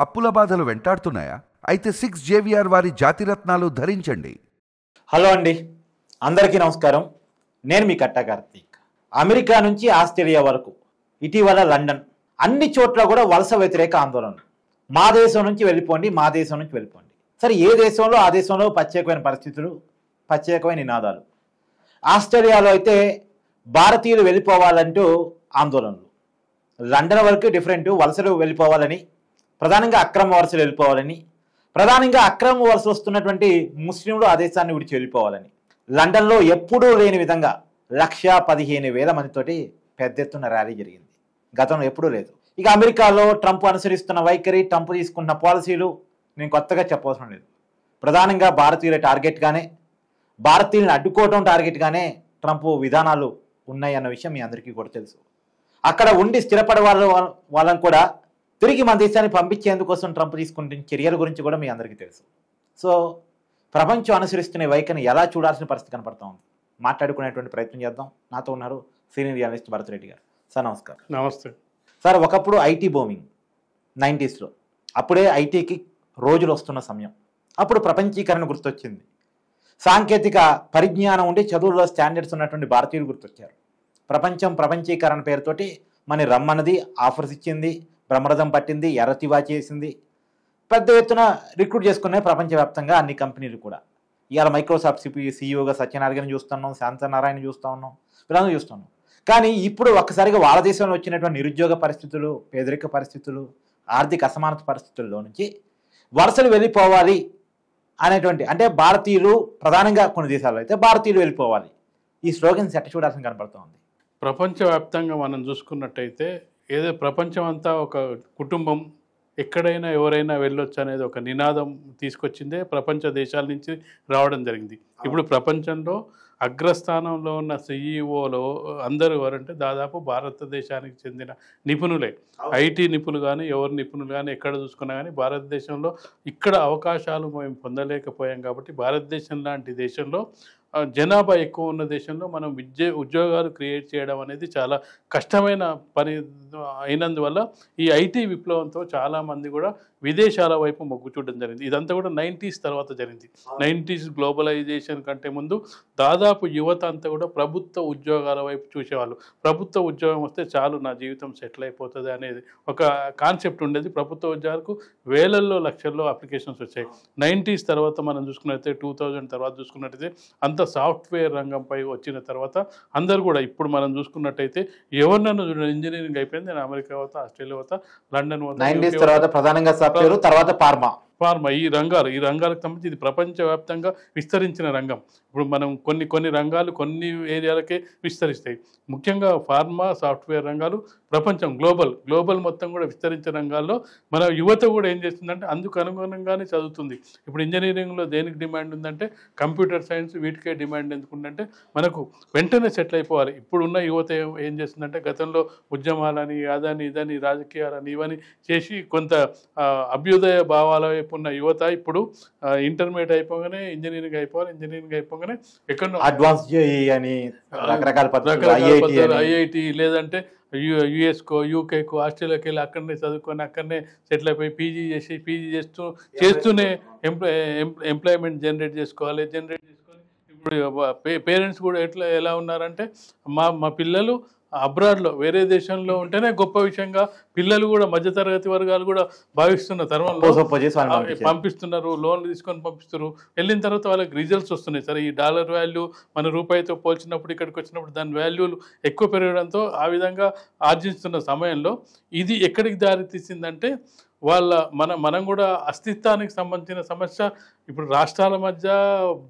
అప్పుల బాధలు వెంటాడుతున్నాయా? అయితే 6 జేవిఆర్ వారి జాతిరత్నాలు ధరించండి. హలో అండి, అందరికీ నమస్కారం. నేను మీ కట్టా కార్తీక్. అమెరికా నుంచి ఆస్ట్రేలియా వరకు, ఇటీవల లండన్, అన్ని చోట్ల కూడా వలస వ్యతిరేక ఆందోళన. మా దేశం నుంచి వెళ్ళిపోండి, మా దేశం నుంచి వెళ్ళిపోండి. సరే, ఏ దేశంలో ఆ దేశంలో ప్రత్యేకమైన పరిస్థితులు, ప్రత్యేకమైన నినాదాలు. ఆస్ట్రేలియాలో అయితే భారతీయులు వెళ్ళిపోవాలంటూ ఆందోళనలు. లండన్ వరకు డిఫరెంట్, వలసలు వెళ్ళిపోవాలని, ప్రధానంగా అక్రమ వలసలు వెళ్ళిపోవాలని, ప్రధానంగా అక్రమ వలస వస్తున్నటువంటి ముస్లింలు ఆ దేశాన్ని విడిచి వెళ్ళిపోవాలని. లండన్లో ఎప్పుడూ లేని విధంగా 1,15,000 మందితోటి పెద్ద ఎత్తున ర్యాలీ జరిగింది. గతంలో ఎప్పుడూ లేదు. ఇక అమెరికాలో ట్రంప్ అనుసరిస్తున్న వైఖరి, ట్రంప్ తీసుకున్న పాలసీలు నేను కొత్తగా చెప్పవసరం లేదు. ప్రధానంగా భారతీయుల టార్గెట్గానే, భారతీయులను అడ్డుకోవటం టార్గెట్గానే ట్రంప్ విధానాలు ఉన్నాయి అన్న విషయం మీ అందరికీ కూడా తెలుసు. అక్కడ ఉండి స్థిరపడే వాళ్ళని కూడా తిరిగి మన దేశాన్ని పంపించేందుకోసం ట్రంప్ తీసుకుంటున్న చర్యల గురించి కూడా మీ అందరికీ తెలుసు. సో ప్రపంచం అనుసరిస్తున్న వైఖరిని ఎలా చూడాల్సిన పరిస్థితి కనపడతా ఉంది. మాట్లాడుకునేటువంటి ప్రయత్నం చేద్దాం. నాతో ఉన్నారు సీనియర్ జర్నలిస్ట్ భరత్ రెడ్డి గారు. సార్ నమస్కారం. నమస్తే సార్, ఒకప్పుడు ఐటీ బూమింగ్ 90sలో, అప్పుడే ఐటీకి రోజులు వస్తున్న సమయం. అప్పుడు ప్రపంచీకరణ గుర్తొచ్చింది. సాంకేతిక పరిజ్ఞానం ఉండి చదువుల్లో స్టాండర్డ్స్ ఉన్నటువంటి భారతీయులు గుర్తొచ్చారు. ప్రపంచీకరణ పేరుతోటి మన రమ్మన్నది, ఆఫర్స్ ఇచ్చింది, బ్రహ్మరథం పట్టింది, ఎర్రతివా చేసింది. పెద్ద ఎత్తున రిక్రూట్ చేసుకునే ప్రపంచవ్యాప్తంగా అన్ని కంపెనీలు కూడా. ఇవాళ మైక్రోసాఫ్ట్ సీఈఓగా సత్యనారాయణ చూస్తున్నాం, శాంతనారాయణ చూస్తూ ఉన్నాం, వీళ్ళందరూ చూస్తున్నాం. కానీ ఇప్పుడు ఒక్కసారిగా వాళ్ళ దేశంలో వచ్చినటువంటి నిరుద్యోగ పరిస్థితులు, పేదరిక పరిస్థితులు, ఆర్థిక అసమానత పరిస్థితుల్లో నుంచి వలసలు వెళ్ళిపోవాలి అనేటువంటి, అంటే భారతీయులు ప్రధానంగా కొన్ని దేశాల్లో అయితే భారతీయులు వెళ్ళిపోవాలి, ఈ స్లోగన్స్ ఎట్ట చూడాల్సిన కనపడుతూ ఉంది. ప్రపంచవ్యాప్తంగా మనం చూసుకున్నట్టయితే ఏదో ప్రపంచం అంతా ఒక కుటుంబం, ఎక్కడైనా ఎవరైనా వెళ్ళొచ్చు అనేది ఒక నినాదం తీసుకొచ్చిందే ప్రపంచ దేశాల నుంచి రావడం జరిగింది. ఇప్పుడు ప్రపంచంలో అగ్రస్థానంలో ఉన్న సిఈఓలో అందరూ ఎవరంటే దాదాపు భారతదేశానికి చెందిన నిపుణులే. ఐటీ నిపుణులు కానీ, ఎవరు నిపుణులు కానీ, ఎక్కడ చూసుకున్నా కానీ భారతదేశంలో ఇక్కడ అవకాశాలు మేము పొందలేకపోయాం. కాబట్టి భారతదేశం లాంటి దేశంలో, జనాభా ఎక్కువ ఉన్న దేశంలో మనం ఉద్యోగాలు క్రియేట్ చేయడం అనేది చాలా కష్టమైన పని అయినందువల్ల ఈ ఐటీ విప్లవంతో చాలామంది కూడా విదేశాల వైపు మొగ్గు చూడడం జరిగింది. ఇదంతా కూడా 90s తర్వాత జరిగింది. 90s గ్లోబలైజేషన్ కంటే ముందు దాదాపు యువత అంతా కూడా ప్రభుత్వ ఉద్యోగాల వైపు చూసేవాళ్ళు. ప్రభుత్వ ఉద్యోగం వస్తే చాలు, నా జీవితం సెటిల్ అయిపోతుంది అనేది ఒక కాన్సెప్ట్ ఉండేది. ప్రభుత్వ ఉద్యోగాలకు వేలల్లో లక్షల్లో అప్లికేషన్స్ వచ్చాయి. 90s తర్వాత మనం చూసుకున్నట్లయితే 2000 తర్వాత చూసుకున్నట్టయితే అంత సాఫ్ట్వేర్ రంగంపై వచ్చిన తర్వాత అందరూ కూడా, ఇప్పుడు మనం చూసుకున్నట్టయితే ఎవరినన్నా చూడండి, ఇంజనీరింగ్ అయిపోయింది, నేను అమెరికా పోతా, ఆస్ట్రేలియా పోతా, లండన్ పోతా, 90s తర్వాత ప్రధానంగా సాఫ్ట్వేర్, తర్వాత ఫార్మా, ఈ రంగాలకు సంబంధించి ఇది ప్రపంచవ్యాప్తంగా విస్తరించిన రంగం. ఇప్పుడు మనం కొన్ని రంగాలు కొన్ని ఏరియాలకే విస్తరిస్తాయి. ముఖ్యంగా ఫార్మా, సాఫ్ట్వేర్ రంగాలు ప్రపంచం గ్లోబల్ మొత్తం కూడా విస్తరించిన రంగాల్లో మన యువత కూడా ఏం చేస్తుందంటే అందుకు అనుగుణంగానే చదువుతుంది. ఇప్పుడు ఇంజనీరింగ్లో దేనికి డిమాండ్ ఉందంటే కంప్యూటర్ సైన్స్, వీటికే డిమాండ్ ఎందుకుందంటే మనకు వెంటనే సెటిల్ అయిపోవాలి. ఇప్పుడున్న యువత ఏం చేస్తుందంటే గతంలో ఉద్యమాలని, అదని ఇదని, రాజకీయాలని ఇవన్నీ చేసి కొంత అభ్యుదయ భావాల వైపు ఉన్న యువత ఇప్పుడు ఇంటర్మీడియట్ అయిపోగానే ఇంజనీరింగ్ అయిపోగానే ఎక్కడో అడ్వాన్స్ అని రకరకాల ఐఐటి లేదంటే యుఎస్కో, యూకేకో, ఆస్ట్రేలియాకి వెళ్ళి అక్కడనే చదువుకొని అక్కడనే సెటిల్ అయిపోయి పీజీ చేస్తూనే ఎంప్లాయ్మెంట్ జనరేట్ చేసుకొని ఇప్పుడు పేరెంట్స్ కూడా ఎలా ఉన్నారంటే మా పిల్లలు అబ్రాడ్లో వేరే దేశంలో ఉంటేనే గొప్ప విషయంగా పిల్లలు కూడా, మధ్యతరగతి వర్గాలు కూడా భావిస్తున్న తరుణంలో పంపిస్తున్నారు, లోన్లు తీసుకొని పంపిస్తున్నారు. వెళ్ళిన తర్వాత వాళ్ళకి రిజల్ట్స్ వస్తున్నాయి. సరే, ఈ డాలర్ వాల్యూ మన రూపాయితో పోల్చినప్పుడు, ఇక్కడికి వచ్చినప్పుడు దాని వాల్యూలు ఎక్కువ పెరగడంతో ఆ విధంగా ఆర్జిస్తున్న సమయంలో ఇది ఎక్కడికి దారి తీసిందంటే మనం కూడా అస్తిత్వానికి సంబంధించిన సమస్య ఇప్పుడు రాష్ట్రాల మధ్య,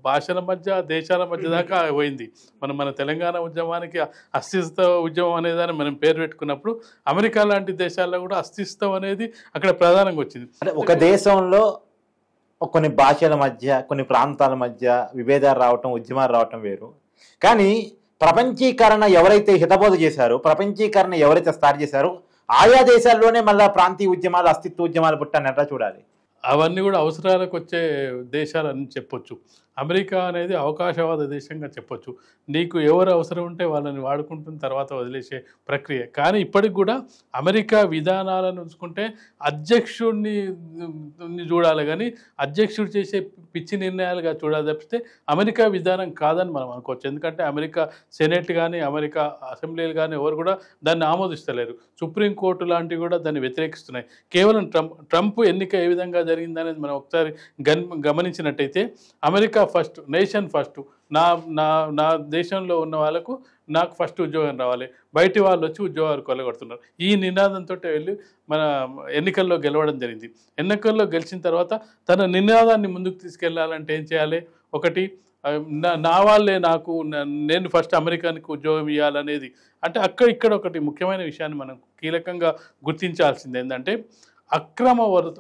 భాషల మధ్య, దేశాల మధ్య దాకా పోయింది. మన తెలంగాణ ఉద్యమానికి అస్తిత్వ ఉద్యమం అనేదాన్ని మనం పేరు పెట్టుకున్నప్పుడు అమెరికా లాంటి దేశాల్లో కూడా అస్తిత్వం అనేది అక్కడ ప్రధానంగా వచ్చింది. అంటే ఒక దేశంలో కొన్ని భాషల మధ్య, కొన్ని ప్రాంతాల మధ్య విభేదాలు రావటం, ఉద్యమాలు రావటం వేరు. కానీ ప్రపంచీకరణ ఎవరైతే హితబోధ చేశారో, ప్రపంచీకరణ ఎవరైతే స్టార్ట్ చేశారో ఆయా దేశాల్లోనే మళ్ళీ ప్రాంతీయ ఉద్యమాలు, అస్తిత్వ ఉద్యమాలు పుట్టానట్లా చూడాలి. అవన్నీ కూడా అవసరాలకు వచ్చే దేశాలని చెప్పొచ్చు. అమెరికా అనేది అవకాశవాద దేశంగా చెప్పొచ్చు. నీకు ఎవరు అవసరం ఉంటే వాళ్ళని వాడుకుంటున్న తర్వాత వదిలేసే ప్రక్రియ. కానీ ఇప్పటికి కూడా అమెరికా విధానాలను చూసుకుంటే అధ్యక్షుడిని చూడాలి కానీ అధ్యక్షుడు చేసే పిచ్చి నిర్ణయాలుగా చూడాలి తప్పితే అమెరికా విధానం కాదని మనం అనుకోవచ్చు. ఎందుకంటే అమెరికా సెనెట్ కానీ అమెరికా అసెంబ్లీలు కానీ ఎవరు కూడా దాన్ని ఆమోదిస్తలేరు. సుప్రీంకోర్టు లాంటివి కూడా దాన్ని వ్యతిరేకిస్తున్నాయి. కేవలం ట్రంప్ ఎన్నిక ఏ విధంగా జరిగిందనేది మనం ఒకసారి గమనించినట్టయితే అమెరికా ఫస్ట్, నేషన్ ఫస్ట్, నా నా నా దేశంలో ఉన్న వాళ్ళకు నాకు ఫస్ట్ ఉద్యోగం రావాలి, బయటి వాళ్ళు వచ్చి ఉద్యోగాలు కొల్లగొడుతున్నారు. ఈ నినాదంతో వెళ్ళి మన ఎన్నికల్లో గెలవడం జరిగింది. ఎన్నికల్లో గెలిచిన తర్వాత తన నినాదాన్ని ముందుకు తీసుకెళ్లాలంటే ఏం చేయాలి? ఒకటి, నా వాళ్ళే నాకు, నేను ఫస్ట్ అమెరికానికి ఉద్యోగం ఇవ్వాలనేది. అంటే ఇక్కడ ఒకటి ముఖ్యమైన విషయాన్ని మనం కీలకంగా గుర్తించాల్సింది ఏంటంటే అక్రమ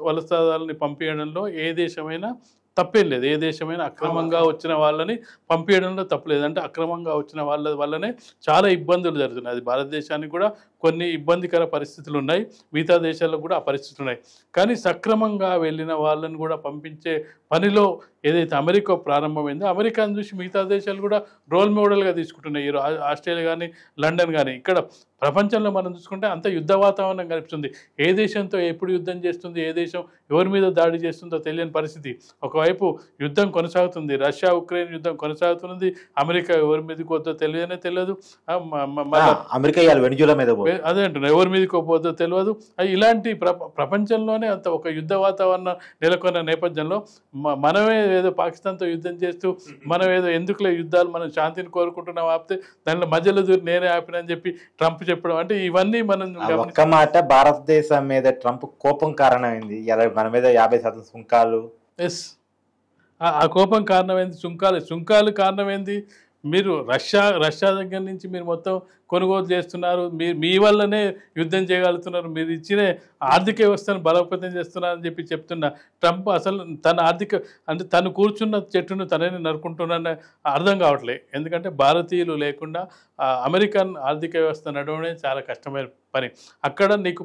వలసదారులని పంపించడంలో ఏ దేశమైనా తప్పేం లేదు. ఏ దేశమైనా అక్రమంగా వచ్చిన వాళ్ళని పంపించడంలో తప్పలేదు. అంటే అక్రమంగా వచ్చిన వాళ్ళ వల్లనే చాలా ఇబ్బందులు జరుగుతున్నాయి. అది భారతదేశానికి కూడా కొన్ని ఇబ్బందికర పరిస్థితులు ఉన్నాయి, మిగతా దేశాల్లో కూడా ఆ పరిస్థితులు ఉన్నాయి. కానీ సక్రమంగా వెళ్ళిన వాళ్ళని కూడా పంపించే పనిలో ఏదైతే అమెరికా ప్రారంభమైందో అమెరికాను చూసి మిగతా దేశాలు కూడా రోల్ మోడల్గా తీసుకుంటున్నాయి. ఆస్ట్రేలియా కానీ లండన్ కానీ. ఇక్కడ ప్రపంచంలో మనం చూసుకుంటే అంత యుద్ధ వాతావరణం కనిపిస్తుంది. ఏ దేశంతో ఎప్పుడు యుద్ధం చేస్తుంది, ఏ దేశం ఎవరి మీద దాడి చేస్తుందో తెలియని పరిస్థితి. ఒకవైపు యుద్ధం కొనసాగుతుంది, రష్యా ఉక్రెయిన్ యుద్ధం కొనసాగుతున్నది, అమెరికా ఎవరి మీదకి వద్దో తెలియదు. అమెరికా వెనిజులా మీద అదే అంటున్నా, ఎవరి మీదకి పోద్దో తెలియదు. ఇలాంటి ప్రపంచంలోనే అంత ఒక యుద్ధ వాతావరణం నెలకొన్న నేపథ్యంలో మనమే ఏదో పాకిస్తాన్తో యుద్ధం చేస్తూ మనం ఏదో ఎందుకులే యుద్ధాలు, మనం శాంతిని కోరుకుంటున్నాం ఆపితే దానిలో మధ్యలో దూరి నేనే ఆపినని చెప్పి ట్రంప్ చెప్పడం. అంటే ఇవన్నీ మనం ఒక్క మాట, భారతదేశం మీద ట్రంప్ కోపం కారణమైంది, మన మీద 50% సుంకాలు. ఎస్, ఆ కోపం కారణమైంది, సుంకాలు కారణమైంది. మీరు రష్యా దగ్గర నుంచి మీరు మొత్తం కొనుగోలు చేస్తున్నారు, మీ వల్లనే యుద్ధం చేయగలుగుతున్నారు, మీరు ఇచ్చిన ఆర్థిక వ్యవస్థను బలోపేతం చేస్తున్నారని చెప్పి చెప్తున్న ట్రంప్ అసలు తన అంటే తను కూర్చున్న చెట్టును తనని నరుకుంటున్నారని అర్థం కావట్లేదు. ఎందుకంటే భారతీయులు లేకుండా అమెరికన్ ఆర్థిక వ్యవస్థ నడవడం చాలా కష్టమైన పని. అక్కడ నీకు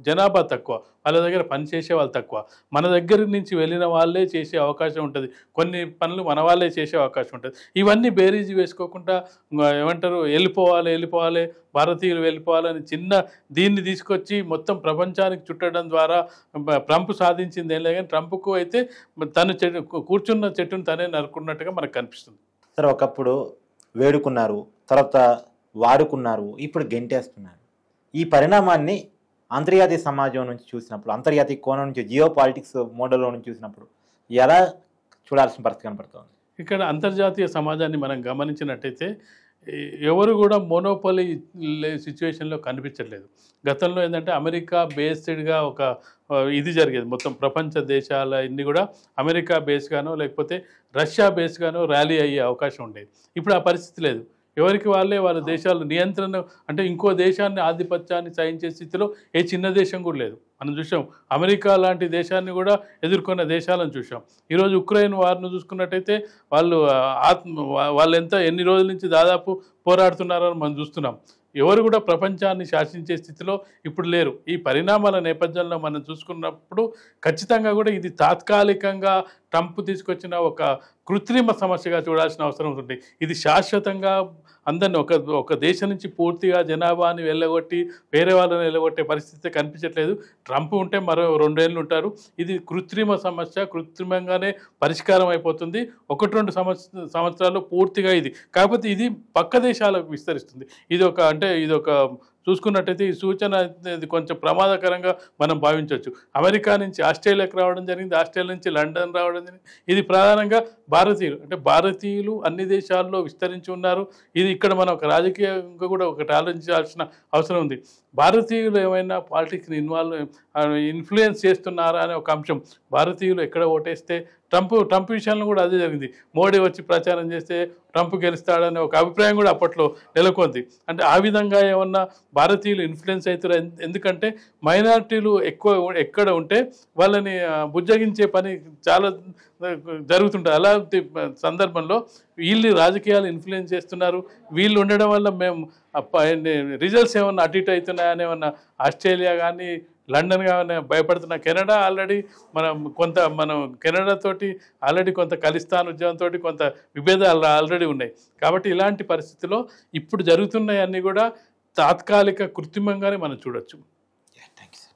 జనాభా తక్కువ, వాళ్ళ దగ్గర పని చేసే వాళ్ళు తక్కువ. మన దగ్గర నుంచి వెళ్ళిన వాళ్ళే చేసే అవకాశం ఉంటుంది, కొన్ని పనులు మన వాళ్ళే చేసే అవకాశం ఉంటుంది. ఇవన్నీ బేరీజు వేసుకోకుండా ఏమంటారు, వెళ్ళిపోవాలి భారతీయులు వెళ్ళిపోవాలని దీన్ని తీసుకొచ్చి మొత్తం ప్రపంచానికి చుట్టడం ద్వారా ట్రంప్ సాధించింది ఏం లేదు. కానీ ట్రంప్కు అయితే తను కూర్చున్న చెట్టును తనే నరుకున్నట్టుగా మనకు కనిపిస్తుంది. సరే, ఒకప్పుడు వేడుకున్నారు, తర్వాత వాడుకున్నారు, ఇప్పుడు గెంటేస్తున్నారు. ఈ పరిణామాన్ని అంతర్జాతీయ సమాజం నుంచి చూసినప్పుడు, అంతర్జాతీయ కోణం నుంచి, జియో పాలిటిక్స్ మోడల్లో నుంచి చూసినప్పుడు ఎలా చూడాల్సిన పరిస్థితి కనపడుతుంది? ఇక్కడ అంతర్జాతీయ సమాజాన్ని మనం గమనించినట్టయితే ఎవరు కూడా మోనోపలి సిచ్యువేషన్లో కనిపించట్లేదు. గతంలో ఏంటంటే అమెరికా బేస్డ్గా ఒక ఇది జరిగేది, మొత్తం ప్రపంచ దేశాల ఇన్ని కూడా అమెరికా బేస్గానో లేకపోతే రష్యా బేస్గానో ర్యాలీ అయ్యే అవకాశం ఉండేది. ఇప్పుడు ఆ పరిస్థితి లేదు. ఎవరికి వాళ్ళే వాళ్ళ దేశాల నియంత్రణ, అంటే ఇంకో దేశాన్ని ఆధిపత్యాన్ని సహించే స్థితిలో ఏ చిన్న దేశం కూడా లేదు. మనం చూసాం, అమెరికా లాంటి దేశాన్ని కూడా ఎదుర్కొన్న దేశాలను చూసాం. ఈరోజు ఉక్రెయిన్ వార్ను చూసుకున్నట్టయితే వాళ్ళు ఎన్ని రోజుల నుంచి దాదాపు పోరాడుతున్నారని మనం చూస్తున్నాం. ఎవరు కూడా ప్రపంచాన్ని శాసించే స్థితిలో ఇప్పుడు లేరు. ఈ పరిణామాల నేపథ్యంలో మనం చూసుకున్నప్పుడు ఖచ్చితంగా కూడా ఇది తాత్కాలికంగా ట్రంప్ తీసుకొచ్చిన ఒక కృత్రిమ సమస్యగా చూడాల్సిన అవసరం ఉంది. ఇది శాశ్వతంగా అందరినీ ఒక దేశం నుంచి పూర్తిగా జనాభాని వెళ్ళగొట్టి వేరే వాళ్ళని వెళ్ళగొట్టే పరిస్థితి కనిపించట్లేదు. ట్రంప్ ఉంటే మరో 2 ఏళ్ళు ఉంటారు. ఇది కృత్రిమ సమస్య, కృత్రిమంగానే పరిష్కారం అయిపోతుంది. 1-2 సంవత్సరాల్లో పూర్తిగా ఇది. కాకపోతే ఇది పక్క దేశాలకు విస్తరిస్తుంది. ఇది ఒక చూసుకున్నట్టయితే ఈ సూచన ఇది కొంచెం ప్రమాదకరంగా మనం భావించవచ్చు. అమెరికా నుంచి ఆస్ట్రేలియాకి రావడం జరిగింది, ఆస్ట్రేలియా నుంచి లండన్ రావడం జరిగింది. ఇది ప్రధానంగా భారతీయులు అన్ని దేశాల్లో విస్తరించి ఉన్నారు. ఇది ఇక్కడ మనం ఒక రాజకీయంగా కూడా ఒకటి ఆలోచించాల్సిన అవసరం ఉంది. భారతీయులు ఏమైనా పాలిటిక్స్ని ఇన్ఫ్లుయెన్స్ చేస్తున్నారా అనే ఒక అంశం. భారతీయులు ఎక్కడ ఓటేస్తే ట్రంప్ విషయంలో కూడా అదే జరిగింది. మోడీ వచ్చి ప్రచారం చేస్తే ట్రంప్ గెలుస్తాడనే ఒక అభిప్రాయం కూడా అప్పట్లో నెలకొంది. అంటే ఆ విధంగా ఏమన్నా భారతీయులు ఇన్ఫ్లుయెన్స్ అవుతారు. ఎందుకంటే మైనారిటీలు ఎక్కడ ఉంటే వాళ్ళని బుజ్జగించే పని చాలా జరుగుతుంటుంది. అలాంటి సందర్భంలో వీళ్ళు రాజకీయాలు ఇన్ఫ్లుయెన్స్ చేస్తున్నారు, వీళ్ళు ఉండడం వల్ల మేము రిజల్ట్స్ ఏమన్నా అటు ఇటు అవుతున్నాయని ఏమన్నా ఆస్ట్రేలియా కానీ లండన్ కావాలని భయపడుతున్న కెనడా ఆల్రెడీ మనం కెనడా తోటి ఆల్రెడీ కొంత ఖలిస్తాన్ ఉద్యమంతో కొంత విభేదాలు ఆల్రెడీ ఉన్నాయి. కాబట్టి ఇలాంటి పరిస్థితిలో ఇప్పుడు జరుగుతున్నాయన్నీ కూడా తాత్కాలిక కృత్రిమంగానే మనం చూడొచ్చు. Thank you.